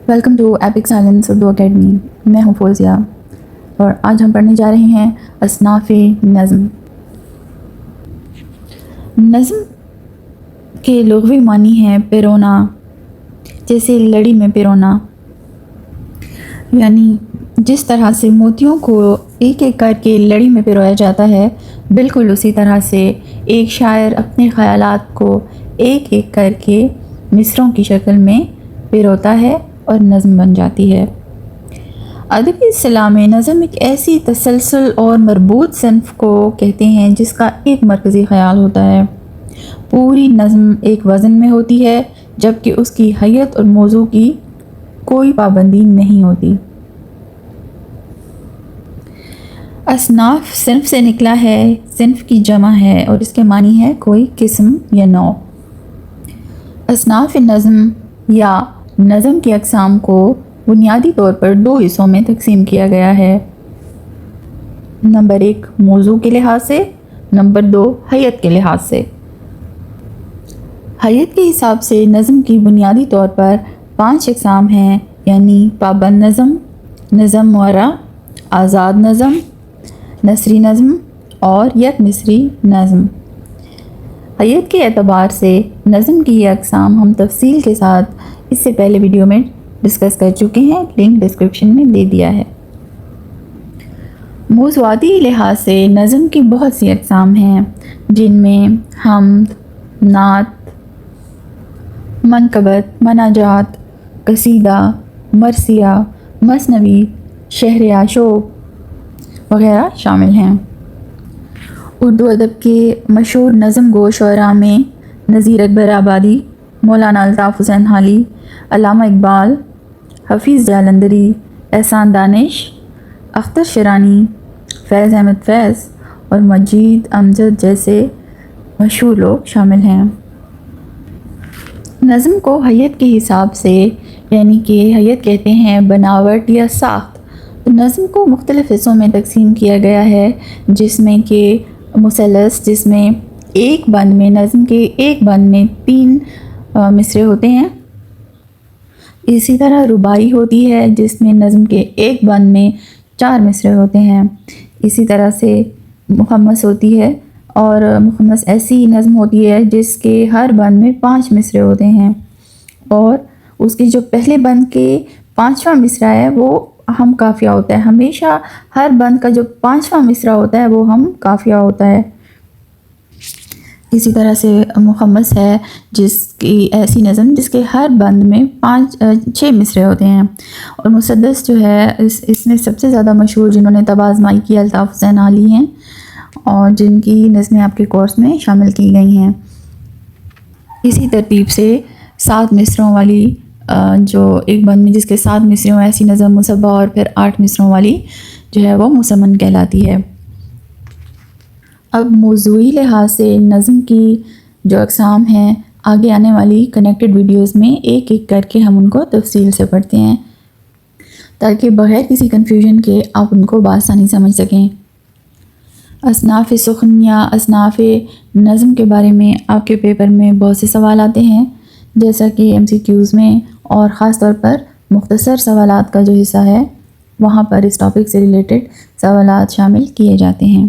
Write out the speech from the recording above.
Welcome to epic silence Urdu academy. میں ہوں فوزیہ اور آج ہم پڑھنے جا رہے ہیں اصناف نظم. نظم کے لغوی معنی ہے پیرونا، جیسے لڑی میں پیرونا، یعنی جس طرح سے موتیوں کو ایک ایک کر کے لڑی میں پیرویا جاتا ہے، بالکل اسی طرح سے ایک شاعر اپنے خیالات کو ایک ایک کر کے مصرعوں کی شکل میں پیروتا ہے اور نظم بن جاتی ہے. ادبی اصطلاح میں نظم ایک ایسی تسلسل اور مربوط صنف کو کہتے ہیں جس کا ایک مرکزی خیال ہوتا ہے. پوری نظم ایک وزن میں ہوتی ہے، جبکہ اس کی حیت اور موضوع کی کوئی پابندی نہیں ہوتی. اصناف صنف سے نکلا ہے، صنف کی جمع ہے اور اس کے معنی ہے کوئی قسم یا نوع. اصناف نظم یا نظم کی اقسام کو بنیادی طور پر دو حصوں میں تقسیم کیا گیا ہے. نمبر 1 موضوع کے لحاظ سے، نمبر 2 حیت کے لحاظ سے. حیت کے حساب سے نظم کی بنیادی طور پر 5 اقسام ہیں، یعنی پابند نظم، نظم معرّہ، آزاد نظم، نثری نظم اور یک مصری نظم. حیت کے اعتبار سے نظم کی یہ اقسام ہم تفصیل کے ساتھ اس سے پہلے ویڈیو میں ڈسکس کر چکے ہیں، لنک ڈسکرپشن میں دے دیا ہے. موضوعاتی لحاظ سے نظم کی بہت سی اقسام ہیں، جن میں حمد، نعت، منقبت، مناجات، قصیدہ، مرثیہ، مثنوی، شعر آشوب وغیرہ شامل ہیں. اردو ادب کے مشہور نظم گو شعراء میں نذیر اکبر آبادی، مولانا الطاف حسین حالی، علامہ اقبال، حفیظ جالندھری، احسان دانش، اختر شیرانی، فیض احمد فیض اور مجید امجد جیسے مشہور لوگ شامل ہیں. نظم کو حیت کے حساب سے، یعنی کہ حیت کہتے ہیں بناوٹ یا ساخت، نظم کو مختلف حصوں میں تقسیم کیا گیا ہے، جس میں کہ مثلث، جس میں ایک بند میں نظم کے ایک بند میں 3 مصرے ہوتے ہیں. اسی طرح رباعی ہوتی ہے، جس میں نظم کے ایک بند میں 4 مصرے ہوتے ہیں. اسی طرح سے مخمس ہوتی ہے، اور مخمس ایسی نظم ہوتی ہے جس کے ہر بند میں 5 مصرے ہوتے ہیں، اور اس کی جو پہلے بند کے 5واں مصرع ہے وہ ہم قافیہ ہوتا ہے. ہمیشہ ہر بند کا جو 5واں مصرع ہوتا ہے وہ ہم قافیہ ہوتا ہے. اسی طرح سے مخمس ہے، جس کی ایسی نظم جس کے ہر بند میں 6 مصرے ہوتے ہیں. اور مسدس جو ہے اس میں سب سے زیادہ مشہور جنہوں نے طبع آزمائی کی الطاف حسین حالی ہیں، اور جن کی نظمیں آپ کے کورس میں شامل کی گئی ہیں. اسی ترتیب سے 7 مصروں والی جو ایک بند میں جس کے 7 مصرے ہوں، ایسی نظم مصبہ، اور پھر 8 مصروں والی جو ہے وہ مسمن کہلاتی ہے. اب موضوعی لحاظ سے نظم کی جو اقسام ہیں، آگے آنے والی کنیکٹڈ ویڈیوز میں ایک ایک کر کے ہم ان کو تفصیل سے پڑھتے ہیں، تاکہ بغیر کسی کنفیوژن کے آپ ان کو بآسانی سمجھ سکیں. اصناف سخن یا اصناف نظم کے بارے میں آپ کے پیپر میں بہت سے سوال آتے ہیں، جیسا کہ MCQs میں، اور خاص طور پر مختصر سوالات کا جو حصہ ہے وہاں پر اس ٹاپک سے ریلیٹڈ سوالات شامل کیے جاتے ہیں.